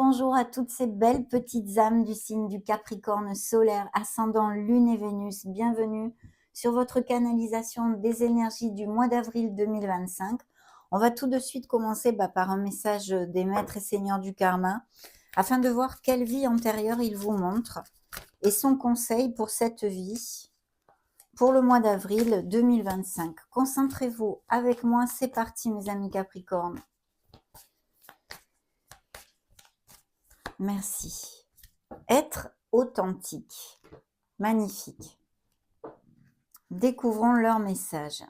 bonjour à toutes ces belles petites âmes du signe du Capricorne solaire, ascendant Lune et Vénus. Bienvenue sur votre canalisation des énergies du mois d'avril 2025. On va tout de suite commencer par un message des maîtres et seigneurs du karma, afin de voir quelle vie antérieure il vous montre et son conseil pour cette vie, pour le mois d'avril 2025. Concentrez-vous avec moi, c'est parti mes amis Capricornes. Merci. Être authentique. Magnifique. Découvrons leur message.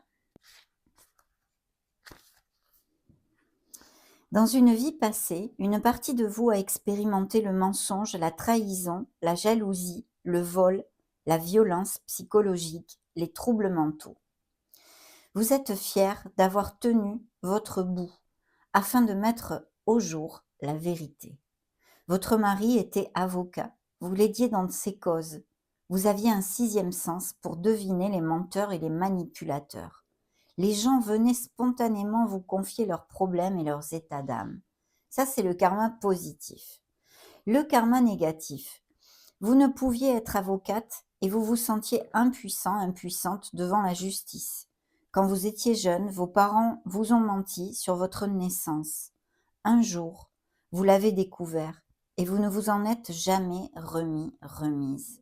Dans une vie passée, une partie de vous a expérimenté le mensonge, la trahison, la jalousie, le vol, la violence psychologique, les troubles mentaux. Vous êtes fier d'avoir tenu votre bout afin de mettre au jour la vérité. Votre mari était avocat, vous l'aidiez dans ses causes. Vous aviez un sixième sens pour deviner les menteurs et les manipulateurs. Les gens venaient spontanément vous confier leurs problèmes et leurs états d'âme. Ça, c'est le karma positif. Le karma négatif. Vous ne pouviez être avocate et vous vous sentiez impuissant, impuissante devant la justice. Quand vous étiez jeune, vos parents vous ont menti sur votre naissance. Un jour, vous l'avez découvert et vous ne vous en êtes jamais remise.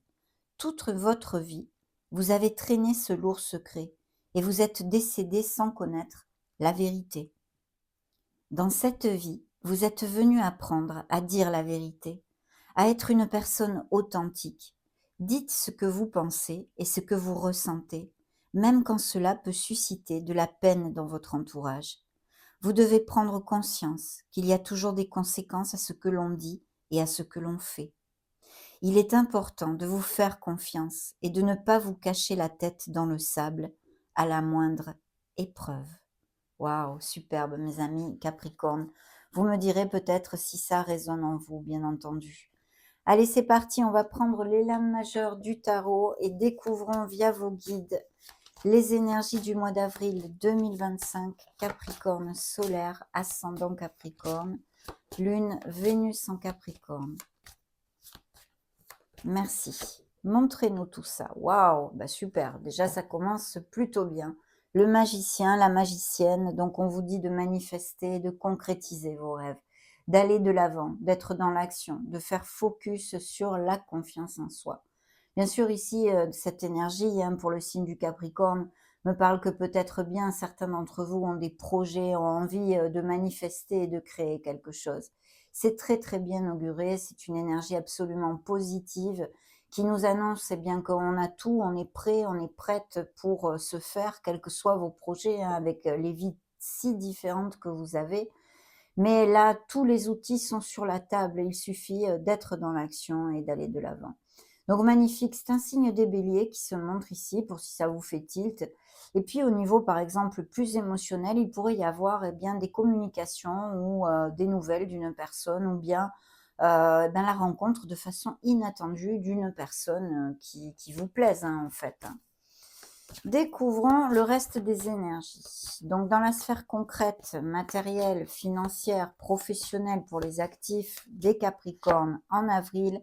Toute votre vie, vous avez traîné ce lourd secret et vous êtes décédé sans connaître la vérité. Dans cette vie, vous êtes venu apprendre à dire la vérité, à être une personne authentique. Dites ce que vous pensez et ce que vous ressentez, même quand cela peut susciter de la peine dans votre entourage. Vous devez prendre conscience qu'il y a toujours des conséquences à ce que l'on dit et à ce que l'on fait. Il est important de vous faire confiance et de ne pas vous cacher la tête dans le sable à la moindre épreuve. Waouh, superbe mes amis Capricorne. Vous me direz peut-être si ça résonne en vous, bien entendu. Allez, c'est parti, on va prendre les lames majeures du tarot et découvrons via vos guides les énergies du mois d'avril 2025, Capricorne solaire, ascendant Capricorne, Lune, Vénus en Capricorne. Merci. Montrez-nous tout ça. Waouh, super. Déjà, ça commence plutôt bien. Le magicien, la magicienne, donc on vous dit de manifester, de concrétiser vos rêves, d'aller de l'avant, d'être dans l'action, de faire focus sur la confiance en soi. Bien sûr, ici, cette énergie pour le signe du Capricorne me parle que peut-être bien certains d'entre vous ont des projets, ont envie de manifester et de créer quelque chose. C'est très très bien auguré, c'est une énergie absolument positive qui nous annonce bien qu'on a tout, on est prêt, on est prête pour se faire, quels que soient vos projets, avec les vies si différentes que vous avez. Mais là, tous les outils sont sur la table, il suffit d'être dans l'action et d'aller de l'avant. Donc magnifique, c'est un signe des béliers qui se montre ici, pour si ça vous fait tilt. Et puis au niveau, par exemple, plus émotionnel, il pourrait y avoir des communications ou des nouvelles d'une personne, ou bien la rencontre de façon inattendue d'une personne qui vous plaise, en fait. Découvrons le reste des énergies. Donc dans la sphère concrète, matérielle, financière, professionnelle pour les actifs des Capricornes en avril,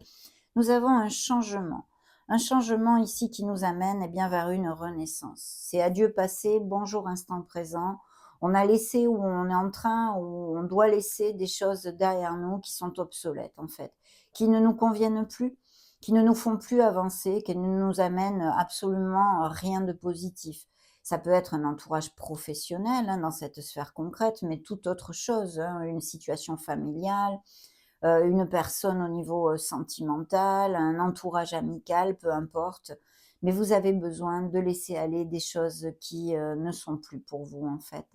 nous avons un changement. Un changement ici qui nous amène vers une renaissance. C'est adieu passé, bonjour instant présent. On a laissé ou on est en train ou on doit laisser des choses derrière nous qui sont obsolètes en fait, qui ne nous conviennent plus, qui ne nous font plus avancer, qui ne nous amènent absolument rien de positif. Ça peut être un entourage professionnel dans cette sphère concrète, mais toute autre chose, une situation familiale, une personne au niveau sentimental, un entourage amical, peu importe. Mais vous avez besoin de laisser aller des choses qui ne sont plus pour vous en fait.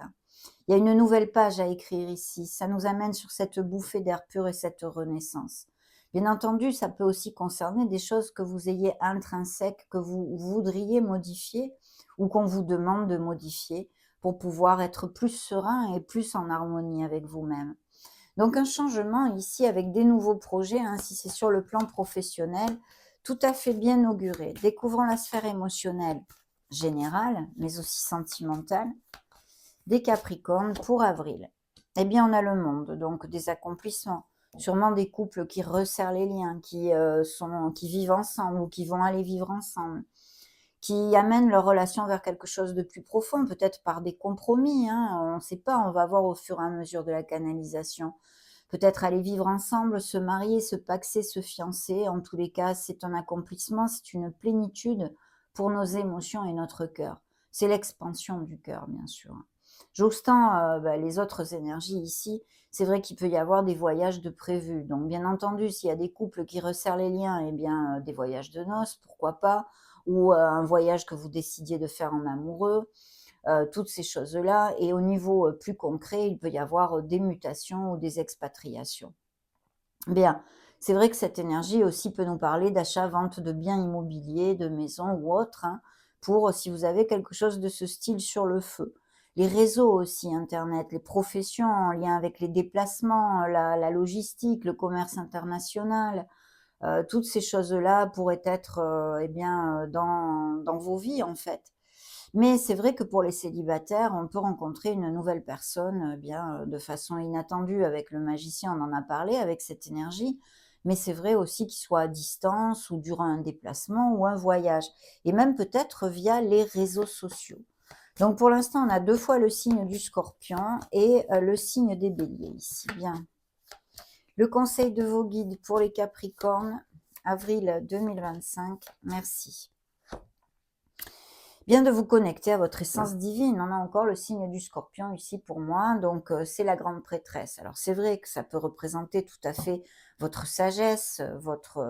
Il y a une nouvelle page à écrire ici. Ça nous amène sur cette bouffée d'air pur et cette renaissance. Bien entendu, ça peut aussi concerner des choses que vous ayez intrinsèques, que vous voudriez modifier ou qu'on vous demande de modifier pour pouvoir être plus serein et plus en harmonie avec vous-même. Donc un changement ici avec des nouveaux projets, si c'est sur le plan professionnel, tout à fait bien auguré. Découvrons la sphère émotionnelle générale, mais aussi sentimentale, des Capricornes pour avril. On a le monde, donc des accomplissements, sûrement des couples qui resserrent les liens, qui vivent ensemble ou qui vont aller vivre ensemble, qui amènent leur relation vers quelque chose de plus profond, peut-être par des compromis, hein, on ne sait pas, on va voir au fur et à mesure de la canalisation. Peut-être aller vivre ensemble, se marier, se paxer, se fiancer. En tous les cas, c'est un accomplissement, c'est une plénitude pour nos émotions et notre cœur. C'est l'expansion du cœur, bien sûr. J'obstant les autres énergies ici, c'est vrai qu'il peut y avoir des voyages de prévus. Donc, bien entendu, s'il y a des couples qui resserrent les liens, eh bien, des voyages de noces, pourquoi pas, ou un voyage que vous décidiez de faire en amoureux, toutes ces choses-là. Et au niveau plus concret, il peut y avoir des mutations ou des expatriations. Bien, c'est vrai que cette énergie aussi peut nous parler d'achat-vente de biens immobiliers, de maisons ou autres, hein, pour si vous avez quelque chose de ce style sur le feu. Les réseaux aussi, Internet, les professions en lien avec les déplacements, la logistique, le commerce international, toutes ces choses-là pourraient être dans vos vies en fait. Mais c'est vrai que pour les célibataires, on peut rencontrer une nouvelle personne, de façon inattendue avec le magicien, on en a parlé, avec cette énergie. Mais c'est vrai aussi qu'il soit à distance ou durant un déplacement ou un voyage et même peut-être via les réseaux sociaux. Donc pour l'instant, on a 2 fois le signe du Scorpion et le signe des Béliers ici. Bien. Le conseil de vos guides pour les Capricornes, avril 2025. Merci. Bien de vous connecter à votre essence divine. On a encore le signe du Scorpion ici pour moi, donc c'est la grande prêtresse. Alors c'est vrai que ça peut représenter tout à fait votre sagesse,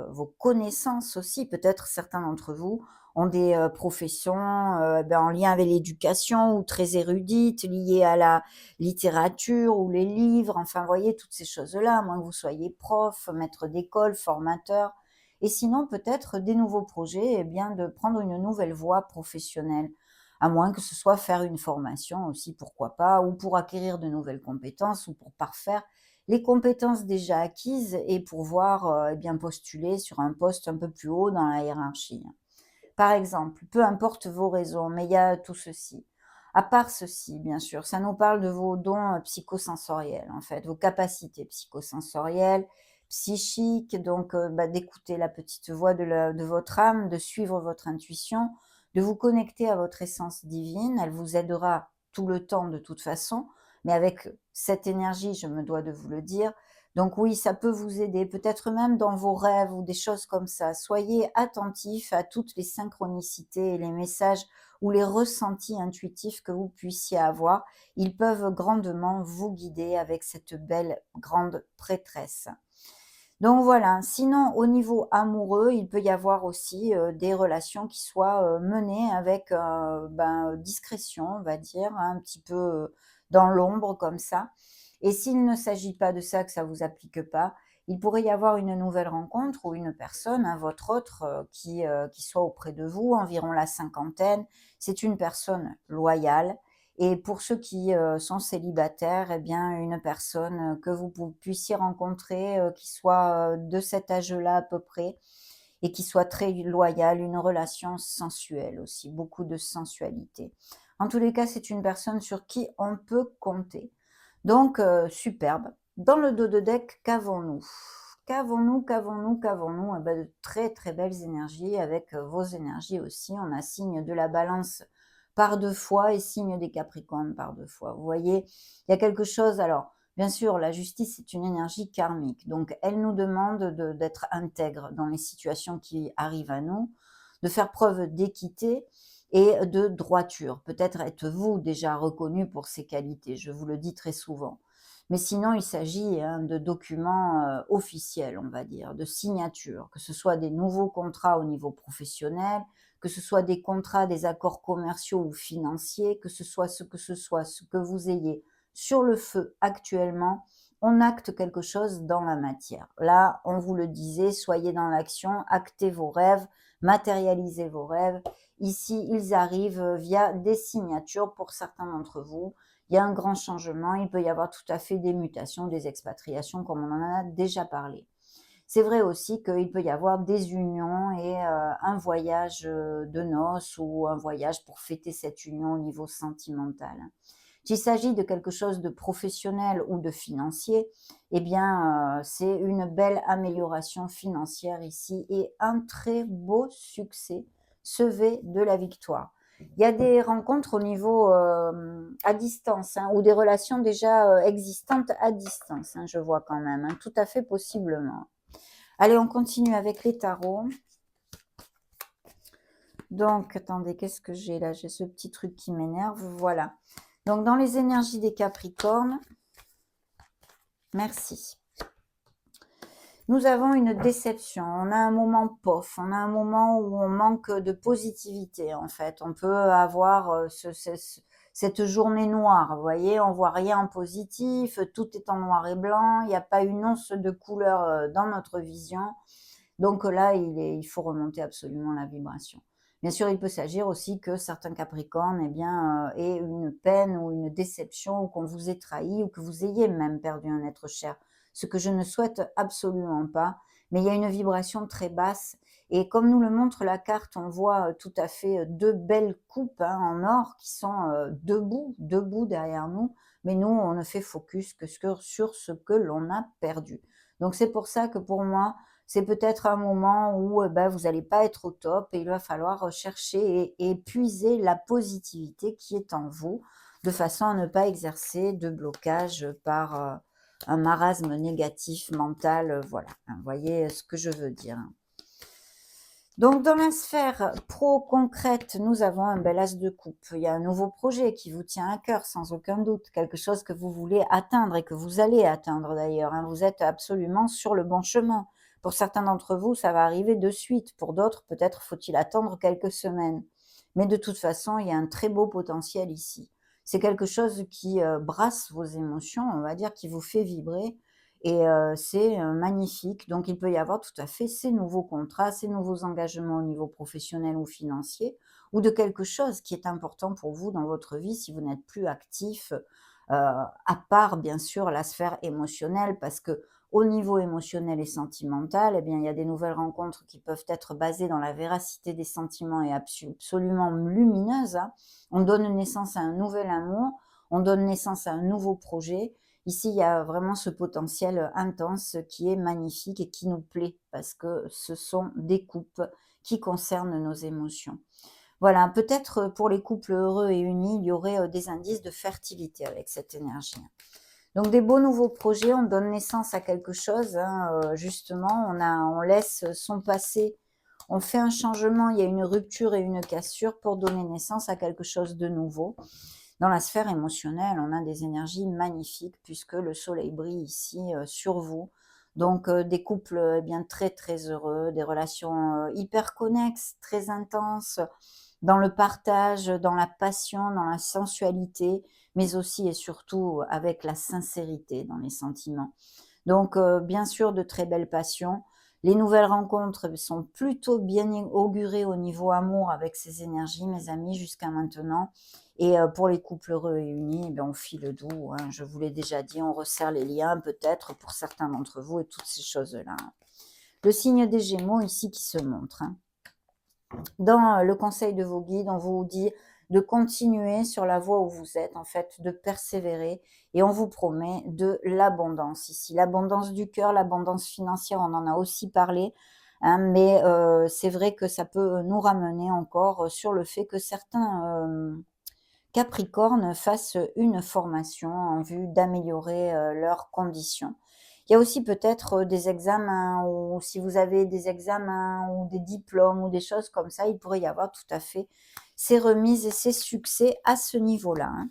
vos connaissances aussi. Peut-être certains d'entre vous ont des professions en lien avec l'éducation ou très érudites, liées à la littérature ou les livres. Enfin, vous voyez, toutes ces choses-là, à moins que vous soyez prof, maître d'école, formateur. Et sinon, peut-être des nouveaux projets, de prendre une nouvelle voie professionnelle, à moins que ce soit faire une formation aussi, pourquoi pas, ou pour acquérir de nouvelles compétences, ou pour parfaire les compétences déjà acquises et pouvoir postuler sur un poste un peu plus haut dans la hiérarchie. Par exemple, peu importe vos raisons, mais il y a tout ceci. À part ceci, bien sûr, ça nous parle de vos dons psychosensoriels, en fait, vos capacités psychosensorielles, psychiques, donc d'écouter la petite voix de votre âme, de suivre votre intuition, de vous connecter à votre essence divine. Elle vous aidera tout le temps de toute façon, mais avec cette énergie, je me dois de vous le dire, donc oui, ça peut vous aider, peut-être même dans vos rêves ou des choses comme ça. Soyez attentifs à toutes les synchronicités et les messages ou les ressentis intuitifs que vous puissiez avoir. Ils peuvent grandement vous guider avec cette belle grande prêtresse. Donc voilà, sinon au niveau amoureux, il peut y avoir aussi des relations qui soient menées avec discrétion, on va dire, hein, un petit peu dans l'ombre comme ça. Et s'il ne s'agit pas de ça, que ça ne vous applique pas, il pourrait y avoir une nouvelle rencontre ou une personne, hein, votre autre, qui soit auprès de vous, environ la cinquantaine. C'est une personne loyale. Et pour ceux qui sont célibataires, eh bien, une personne que vous puissiez rencontrer, qui soit de cet âge-là à peu près, et qui soit très loyale, une relation sensuelle aussi, beaucoup de sensualité. En tous les cas, c'est une personne sur qui on peut compter. Donc, superbe. Dans le dos de deck, qu'avons-nous? Qu'avons-nous, qu'avons-nous, qu'avons-nous? Eh ben, de très très belles énergies avec vos énergies aussi. On a signe de la balance par 2 fois et signe des capricornes par 2 fois. Vous voyez, il y a quelque chose. Alors, bien sûr, la justice est une énergie karmique, donc elle nous demande d'être intègre dans les situations qui arrivent à nous, de faire preuve d'équité et de droiture. Peut-être êtes-vous déjà reconnu pour ces qualités, je vous le dis très souvent. Mais sinon, il s'agit de documents officiels, on va dire, de signatures, que ce soit des nouveaux contrats au niveau professionnel, que ce soit des contrats, des accords commerciaux ou financiers, que ce soit ce que vous ayez sur le feu actuellement, on acte quelque chose dans la matière. Là, on vous le disait, soyez dans l'action, actez vos rêves, matérialisez vos rêves. Ici, ils arrivent via des signatures pour certains d'entre vous. Il y a un grand changement, il peut y avoir tout à fait des mutations, des expatriations, comme on en a déjà parlé. C'est vrai aussi qu'il peut y avoir des unions et un voyage de noces ou un voyage pour fêter cette union au niveau sentimental. Qu'il s'agit de quelque chose de professionnel ou de financier, eh bien, c'est une belle amélioration financière ici et un très beau succès, sevé de la victoire. Il y a des rencontres au niveau, à distance, hein, ou des relations déjà, existantes à distance, hein, je vois quand même, hein, tout à fait possiblement. Allez, on continue avec les tarots. Donc, attendez, qu'est-ce que j'ai là? J'ai ce petit truc qui m'énerve, voilà. Donc, dans les énergies des Capricornes, merci. Nous avons une déception, on a un moment pof, on a un moment où on manque de positivité en fait. On peut avoir cette journée noire, vous voyez, on voit rien en positif, tout est en noir et blanc, il n'y a pas une once de couleur dans notre vision. Donc là, il faut remonter absolument la vibration. Bien sûr, il peut s'agir aussi que certains Capricornes aient une peine ou une déception, ou qu'on vous ait trahi, ou que vous ayez même perdu un être cher. Ce que je ne souhaite absolument pas. Mais il y a une vibration très basse. Et comme nous le montre la carte, on voit tout à fait deux belles coupes hein, en or qui sont debout derrière nous. Mais nous, on ne fait focus que sur ce que l'on a perdu. Donc c'est pour ça que pour moi, c'est peut-être un moment où vous n'allez pas être au top et il va falloir chercher et puiser la positivité qui est en vous, de façon à ne pas exercer de blocage par un marasme négatif mental. Voilà, hein, vous voyez ce que je veux dire. Donc, dans la sphère pro-concrète, nous avons un bel as de coupe. Il y a un nouveau projet qui vous tient à cœur, sans aucun doute. Quelque chose que vous voulez atteindre et que vous allez atteindre d'ailleurs. Hein. Vous êtes absolument sur le bon chemin. Pour certains d'entre vous, ça va arriver de suite. Pour d'autres, peut-être faut-il attendre quelques semaines. Mais de toute façon, il y a un très beau potentiel ici. C'est quelque chose qui brasse vos émotions, on va dire, qui vous fait vibrer. Et c'est magnifique. Donc, il peut y avoir tout à fait ces nouveaux contrats, ces nouveaux engagements au niveau professionnel ou financier, ou de quelque chose qui est important pour vous dans votre vie si vous n'êtes plus actif, à part bien sûr la sphère émotionnelle, parce que au niveau émotionnel et sentimental, eh bien, il y a des nouvelles rencontres qui peuvent être basées dans la véracité des sentiments et absolument lumineuses. Hein. On donne naissance à un nouvel amour, on donne naissance à un nouveau projet. Ici, il y a vraiment ce potentiel intense qui est magnifique et qui nous plaît parce que ce sont des coupes qui concernent nos émotions. Voilà, peut-être pour les couples heureux et unis, il y aurait des indices de fertilité avec cette énergie. Donc des beaux nouveaux projets, on donne naissance à quelque chose, hein, justement, on laisse son passé, on fait un changement, il y a une rupture et une cassure pour donner naissance à quelque chose de nouveau. Dans la sphère émotionnelle, on a des énergies magnifiques puisque le soleil brille ici sur vous. Donc des couples bien très très heureux, des relations hyper connexes, très intenses, dans le partage, dans la passion, dans la sensualité, mais aussi et surtout avec la sincérité dans les sentiments. Donc bien sûr de très belles passions. Les nouvelles rencontres sont plutôt bien augurées au niveau amour avec ces énergies, mes amis, jusqu'à maintenant. Et pour les couples heureux et unis, on file doux, hein, je vous l'ai déjà dit, on resserre les liens peut-être pour certains d'entre vous et toutes ces choses-là. Le signe des Gémeaux ici qui se montre. Hein. Dans le conseil de vos guides, on vous dit de continuer sur la voie où vous êtes, en fait, de persévérer. Et on vous promet de l'abondance ici. L'abondance du cœur, l'abondance financière, on en a aussi parlé. Hein, mais c'est vrai que ça peut nous ramener encore sur le fait que certains Capricornes fassent une formation en vue d'améliorer leurs conditions. Il y a aussi peut-être des examens, ou si vous avez des examens ou des diplômes ou des choses comme ça, il pourrait y avoir tout à fait ces remises et ces succès à ce niveau-là. Hein.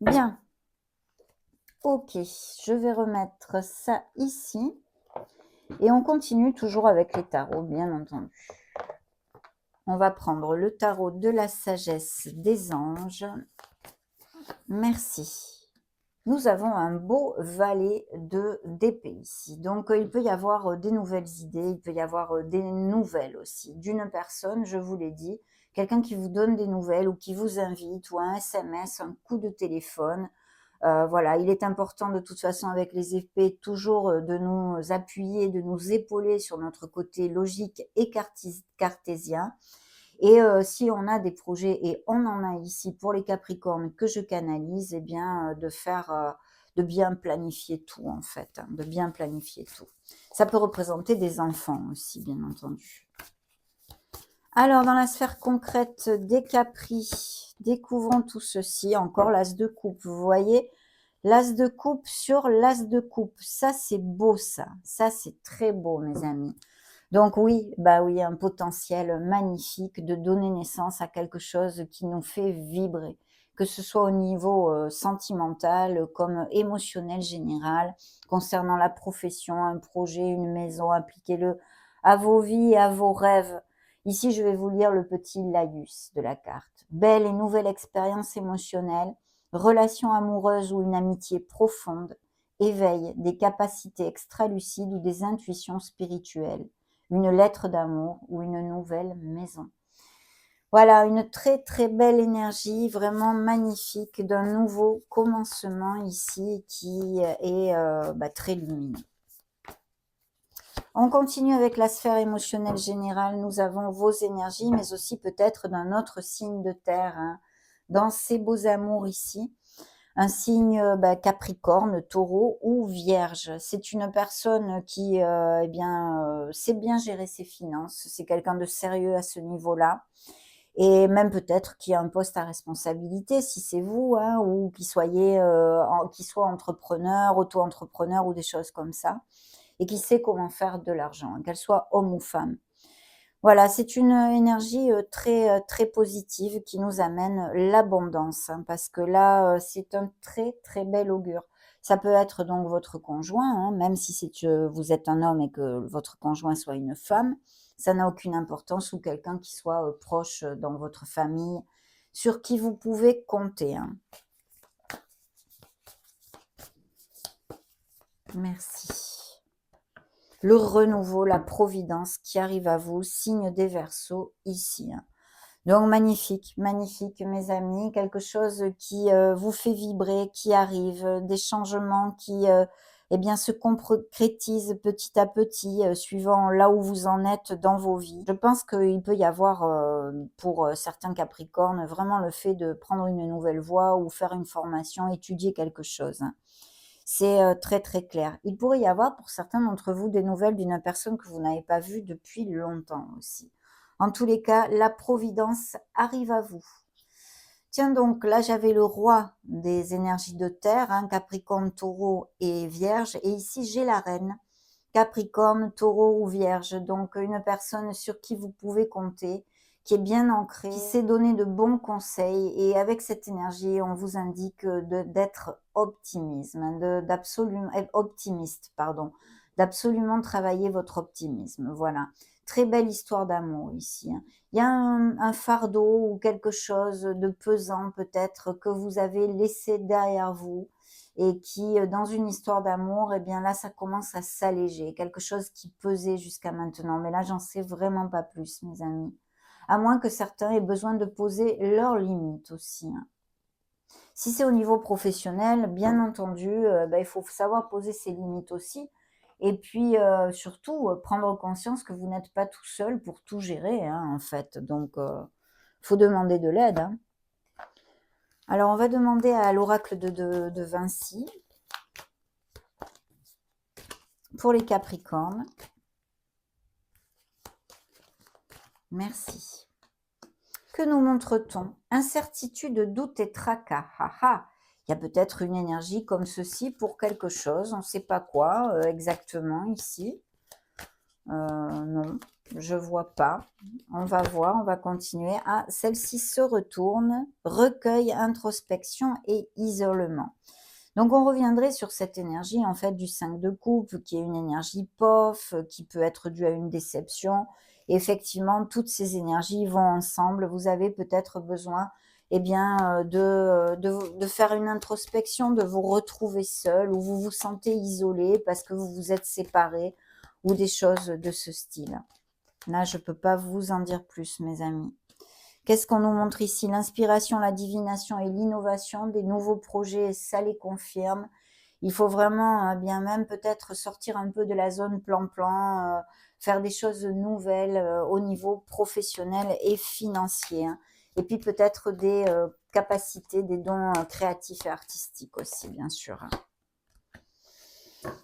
Bien. Ok, je vais remettre ça ici. Et on continue toujours avec les tarots, bien entendu. On va prendre le tarot de la sagesse des anges. Merci. Nous avons un beau valet d'épée ici. Donc, il peut y avoir des nouvelles idées, il peut y avoir des nouvelles aussi d'une personne, je vous l'ai dit, quelqu'un qui vous donne des nouvelles ou qui vous invite, ou un SMS, un coup de téléphone. Voilà, il est important de toute façon avec les épées toujours de nous appuyer, de nous épauler sur notre côté logique et cartésien. Et si on a des projets, et on en a ici pour les Capricornes que je canalise, eh bien, de bien planifier tout en fait, hein, de bien planifier tout. Ça peut représenter des enfants aussi, bien entendu. Alors, dans la sphère concrète des Capris, découvrons tout ceci. Encore l'As de coupe, vous voyez, l'As de coupe sur l'As de coupe. Ça, c'est beau, ça. Ça, c'est très beau, mes amis. Donc oui, bah oui, un potentiel magnifique de donner naissance à quelque chose qui nous fait vibrer, que ce soit au niveau sentimental comme émotionnel général, concernant la profession, un projet, une maison, appliquez-le à vos vies et à vos rêves. Ici, je vais vous lire le petit laïus de la carte. Belle et nouvelle expérience émotionnelle, relation amoureuse ou une amitié profonde, éveil des capacités extralucides ou des intuitions spirituelles, une lettre d'amour ou une nouvelle maison. Voilà, une très très belle énergie, vraiment magnifique, d'un nouveau commencement ici qui est très lumineux. On continue avec la sphère émotionnelle générale. Nous avons vos énergies, mais aussi peut-être d'un autre signe de terre, hein, dans ces beaux amours ici. Un signe Capricorne, Taureau ou Vierge. C'est une personne qui sait bien gérer ses finances. C'est quelqu'un de sérieux à ce niveau-là. Et même peut-être qui a un poste à responsabilité, si c'est vous, hein, ou qui soit entrepreneur, auto-entrepreneur ou des choses comme ça, et qui sait comment faire de l'argent, hein, qu'elle soit homme ou femme. Voilà, c'est une énergie très, très positive qui nous amène l'abondance, hein, parce que là, c'est un très, très bel augure. Ça peut être donc votre conjoint, hein, même si vous êtes un homme et que votre conjoint soit une femme, ça n'a aucune importance, ou quelqu'un qui soit proche dans votre famille, sur qui vous pouvez compter, hein. Merci. Le renouveau, la providence qui arrive à vous, signe des Verseaux ici, hein. Donc magnifique, magnifique mes amis, quelque chose qui vous fait vibrer, qui arrive, des changements qui se concrétisent petit à petit, suivant là où vous en êtes dans vos vies. Je pense qu'il peut y avoir pour certains Capricornes vraiment le fait de prendre une nouvelle voie ou faire une formation, étudier quelque chose, hein. C'est très très clair. Il pourrait y avoir pour certains d'entre vous des nouvelles d'une personne que vous n'avez pas vue depuis longtemps aussi. En tous les cas, la providence arrive à vous. Tiens donc, là j'avais le roi des énergies de terre, hein, Capricorne, Taureau et Vierge. Et ici j'ai la reine, Capricorne, Taureau ou Vierge. Donc une personne sur qui vous pouvez compter, qui est bien ancrée, qui sait donner de bons conseils. Et avec cette énergie, on vous indique d'être optimiste, d'absolument travailler votre optimisme. Voilà. Très belle histoire d'amour ici, hein. Il y a un fardeau ou quelque chose de pesant peut-être que vous avez laissé derrière vous et qui, dans une histoire d'amour, eh bien là, ça commence à s'alléger. Quelque chose qui pesait jusqu'à maintenant. Mais là, j'en sais vraiment pas plus, mes amis. À moins que certains aient besoin de poser leurs limites aussi, hein. Si c'est au niveau professionnel, bien entendu, il faut savoir poser ses limites aussi. Et puis, surtout, prendre conscience que vous n'êtes pas tout seul pour tout gérer, hein, en fait. Donc, faut demander de l'aide, hein. Alors, on va demander à l'oracle de Vinci pour les Capricornes. Merci. Que nous montre-t-on? Incertitude, doute et tracas. Il y a peut-être une énergie comme ceci pour quelque chose, on ne sait pas quoi exactement ici. Non, je vois pas. On va voir, on va continuer. Ah, celle-ci se retourne, recueil, introspection et isolement. Donc on reviendrait sur cette énergie en fait du 5 de coupe, qui est une énergie POF, qui peut être due à une déception. Et effectivement, toutes ces énergies vont ensemble. Vous avez peut-être besoin de faire une introspection, de vous retrouver seul, ou vous vous sentez isolé parce que vous vous êtes séparés, ou des choses de ce style. Là, je ne peux pas vous en dire plus, mes amis. Qu'est-ce qu'on nous montre ici? L'inspiration, la divination et l'innovation, des nouveaux projets, ça les confirme. Il faut vraiment bien même peut-être sortir un peu de la zone plan-plan, faire des choses nouvelles au niveau professionnel et financier, hein. Et puis peut-être des capacités, des dons créatifs et artistiques aussi, bien sûr, hein.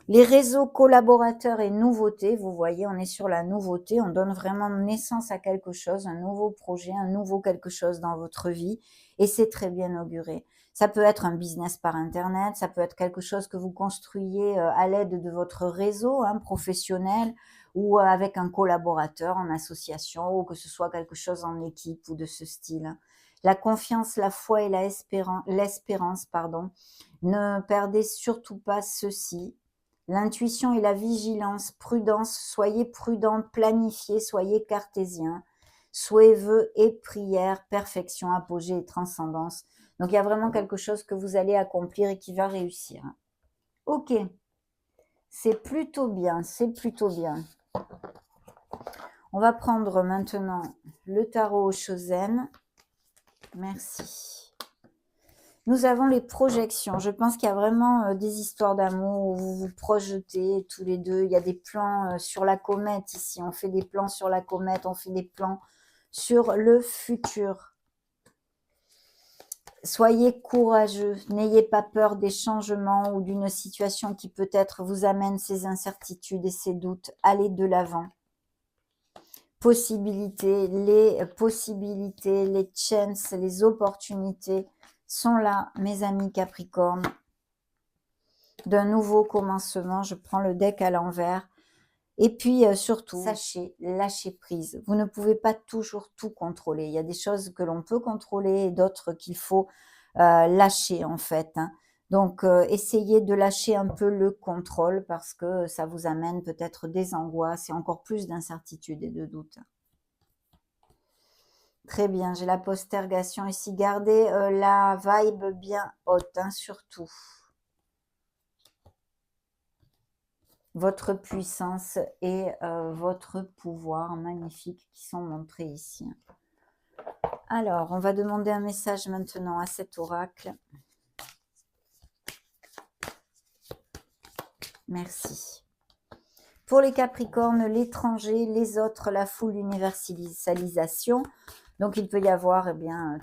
Les réseaux collaborateurs et nouveautés, vous voyez, on est sur la nouveauté, on donne vraiment naissance à quelque chose, un nouveau projet, un nouveau quelque chose dans votre vie, et c'est très bien auguré. Ça peut être un business par internet, ça peut être quelque chose que vous construisez à l'aide de votre réseau, hein, professionnel, ou avec un collaborateur en association, ou que ce soit quelque chose en équipe ou de ce style, hein. La confiance, la foi et l'espérance, pardon. Ne perdez surtout pas ceci. L'intuition et la vigilance, prudence, soyez prudent, planifiez, soyez cartésien. Souhaits, vœux et prières, perfection, apogée et transcendance. Donc il y a vraiment quelque chose que vous allez accomplir et qui va réussir. Ok, c'est plutôt bien, c'est plutôt bien. On va prendre maintenant le tarot au Chosen. Merci. Nous avons les projections. Je pense qu'il y a vraiment des histoires d'amour où vous vous projetez tous les deux. Il y a des plans sur la comète ici. On fait des plans sur la comète, on fait des plans sur le futur. Soyez courageux. N'ayez pas peur des changements ou d'une situation qui peut-être vous amène ces incertitudes et ces doutes. Allez de l'avant. Possibilités, les chances, les opportunités sont là, mes amis Capricorne. D'un nouveau commencement, je prends le deck à l'envers. Et puis surtout, sachez, lâcher prise. Vous ne pouvez pas toujours tout contrôler. Il y a des choses que l'on peut contrôler et d'autres qu'il faut lâcher en fait, hein. Donc, essayez de lâcher un peu le contrôle parce que ça vous amène peut-être des angoisses et encore plus d'incertitudes et de doutes. Très bien, j'ai la postergation ici. Gardez la vibe bien haute, hein, surtout. Votre puissance et votre pouvoir magnifique qui sont montrés ici. Alors, on va demander un message maintenant à cet oracle. Merci. Pour les Capricornes, l'étranger, les autres, la foule, l'universalisation. Donc, il peut y avoir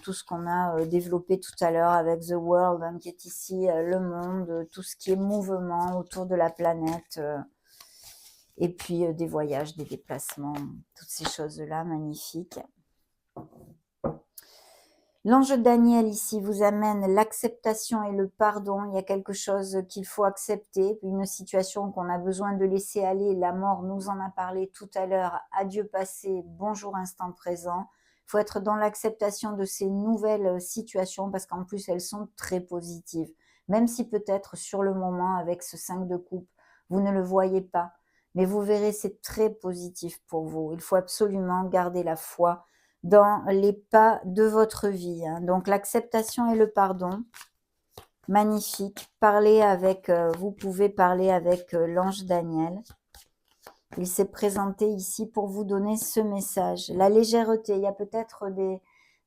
tout ce qu'on a développé tout à l'heure avec The World, hein, qui est ici, le monde, tout ce qui est mouvement autour de la planète, et puis des voyages, des déplacements, toutes ces choses-là, magnifiques. L'ange Daniel ici vous amène l'acceptation et le pardon. Il y a quelque chose qu'il faut accepter, une situation qu'on a besoin de laisser aller. La mort nous en a parlé tout à l'heure. Adieu passé, bonjour instant présent. Il faut être dans l'acceptation de ces nouvelles situations parce qu'en plus elles sont très positives. Même si peut-être sur le moment avec ce 5 de coupe, vous ne le voyez pas. Mais vous verrez, c'est très positif pour vous. Il faut absolument garder la foi dans les pas de votre vie, hein. Donc l'acceptation et le pardon, magnifique. Parlez avec, vous pouvez parler avec l'ange Daniel. Il s'est présenté ici pour vous donner ce message. La légèreté, il y a peut-être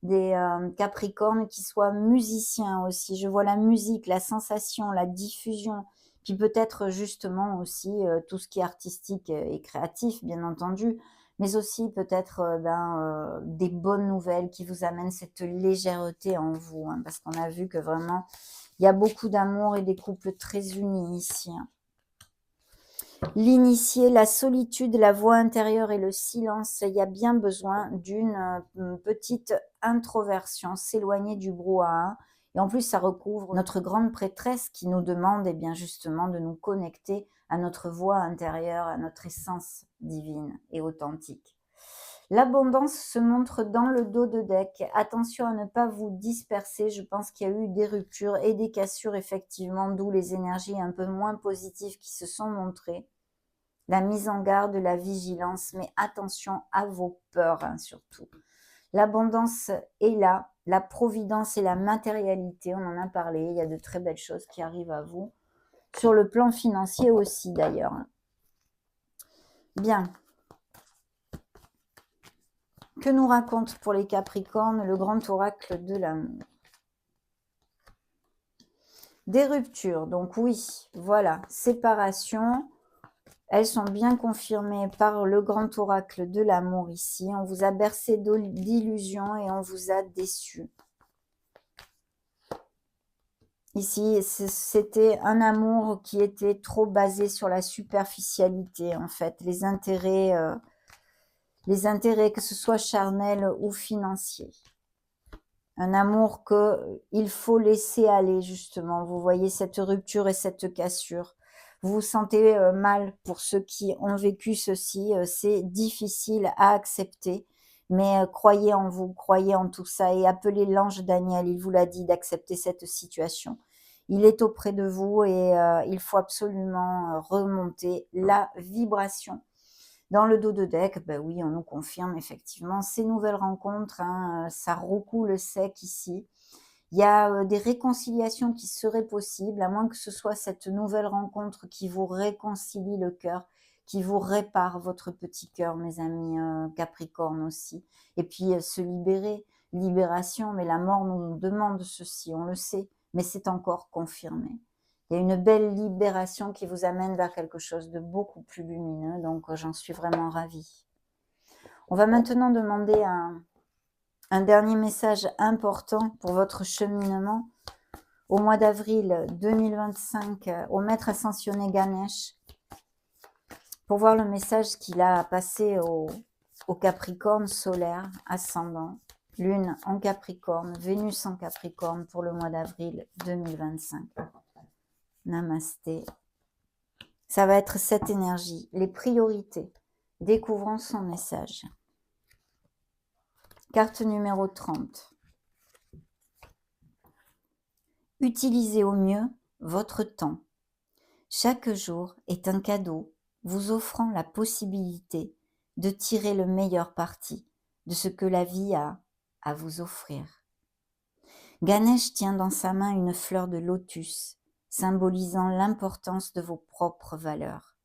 des Capricornes qui soient musiciens aussi. Je vois la musique, la sensation, la diffusion, puis peut-être justement aussi tout ce qui est artistique et créatif, bien entendu, mais aussi peut-être des bonnes nouvelles qui vous amènent cette légèreté en vous, hein, parce qu'on a vu que vraiment, il y a beaucoup d'amour et des couples très unis ici, hein. L'initié, la solitude, la voix intérieure et le silence, il y a bien besoin d'une petite introversion, s'éloigner du brouhaha. Et en plus, ça recouvre notre grande prêtresse qui nous demande justement de nous connecter à notre voix intérieure, à notre essence divine et authentique. L'abondance se montre dans le dos de deck. Attention à ne pas vous disperser. Je pense qu'il y a eu des ruptures et des cassures, effectivement, d'où les énergies un peu moins positives qui se sont montrées. La mise en garde, la vigilance, mais attention à vos peurs, hein, surtout. L'abondance est là, la providence et la matérialité, on en a parlé. Il y a de très belles choses qui arrivent à vous. Sur le plan financier aussi, d'ailleurs. Bien. Que nous raconte pour les Capricornes le grand oracle de l'amour? Des ruptures, donc oui, voilà, séparation, elles sont bien confirmées par le grand oracle de l'amour ici. On vous a bercé d'illusions et on vous a déçus. Ici, c'était un amour qui était trop basé sur la superficialité, en fait. Les intérêts, que ce soit charnels ou financiers. Un amour qu'il faut laisser aller, justement. Vous voyez cette rupture et cette cassure. Vous vous sentez mal pour ceux qui ont vécu ceci. C'est difficile à accepter. Mais croyez en vous, croyez en tout ça et appelez l'ange Daniel. Il vous l'a dit d'accepter cette situation. Il est auprès de vous et il faut absolument remonter la vibration. Dans le dos de deck, ben oui, on nous confirme effectivement ces nouvelles rencontres, hein, ça recoule sec ici. Il y a des réconciliations qui seraient possibles, à moins que ce soit cette nouvelle rencontre qui vous réconcilie le cœur, qui vous répare votre petit cœur, mes amis Capricorne aussi. Et puis se libérer, libération, mais la mort nous demande ceci, on le sait, mais c'est encore confirmé. Il y a une belle libération qui vous amène vers quelque chose de beaucoup plus lumineux, donc j'en suis vraiment ravie. On va maintenant demander un dernier message important pour votre cheminement. Au mois d'avril 2025, au maître ascensionné Ganesh, pour voir le message qu'il a passé au Capricorne solaire, ascendant, Lune en Capricorne, Vénus en Capricorne pour le mois d'avril 2025. Namasté. Ça va être cette énergie, les priorités. Découvrons son message. Carte numéro 30. Utilisez au mieux votre temps. Chaque jour est un cadeau vous offrant la possibilité de tirer le meilleur parti de ce que la vie a à vous offrir. Ganesh tient dans sa main une fleur de lotus, symbolisant l'importance de vos propres valeurs.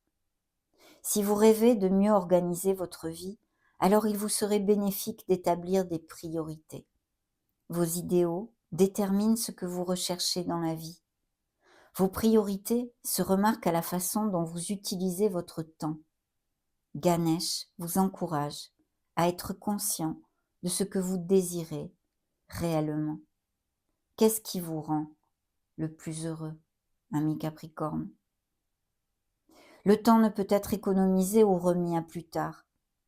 Si vous rêvez de mieux organiser votre vie, alors il vous serait bénéfique d'établir des priorités. Vos idéaux déterminent ce que vous recherchez dans la vie. Vos priorités se remarquent à la façon dont vous utilisez votre temps. Ganesh vous encourage à être conscient de ce que vous désirez réellement. Qu'est-ce qui vous rend le plus heureux, ami Capricorne? Le temps ne peut être économisé ou remis à plus tard.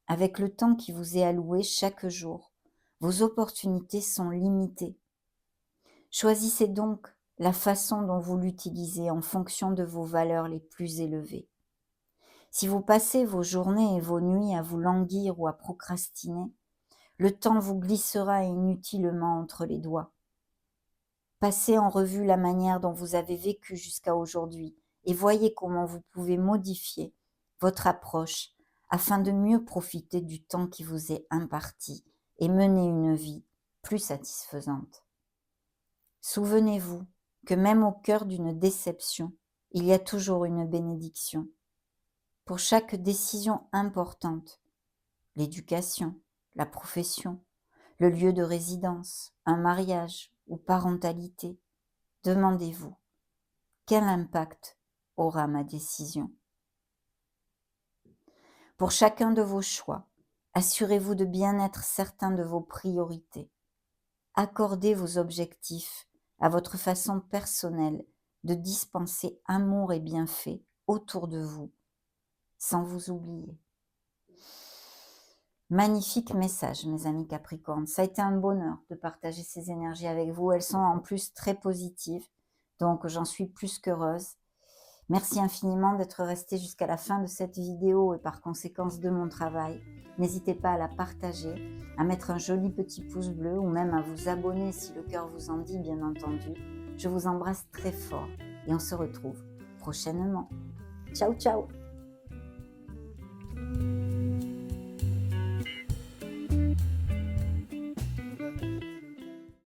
Avec le temps qui vous est alloué chaque jour, vos opportunités sont limitées. Choisissez donc la façon dont vous l'utilisez en fonction de vos valeurs les plus élevées. Si vous passez vos journées et vos nuits à vous languir ou à procrastiner, le temps vous glissera inutilement entre les doigts. Passez en revue la manière dont vous avez vécu jusqu'à aujourd'hui et voyez comment vous pouvez modifier votre approche afin de mieux profiter du temps qui vous est imparti et mener une vie plus satisfaisante. Souvenez-vous que même au cœur d'une déception, il y a toujours une bénédiction. Pour chaque décision importante, l'éducation, la profession, le lieu de résidence, un mariage ou parentalité, demandez-vous, quel impact aura ma décision? Pour chacun de vos choix, assurez-vous de bien être certain de vos priorités. Accordez vos objectifs à votre façon personnelle de dispenser amour et bienfaits autour de vous, sans vous oublier. Magnifique message, mes amis Capricorne. Ça a été un bonheur de partager ces énergies avec vous. Elles sont en plus très positives, donc j'en suis plus qu'heureuse. Merci infiniment d'être resté jusqu'à la fin de cette vidéo et par conséquence de mon travail. N'hésitez pas à la partager, à mettre un joli petit pouce bleu ou même à vous abonner si le cœur vous en dit, bien entendu. Je vous embrasse très fort et on se retrouve prochainement. Ciao, ciao!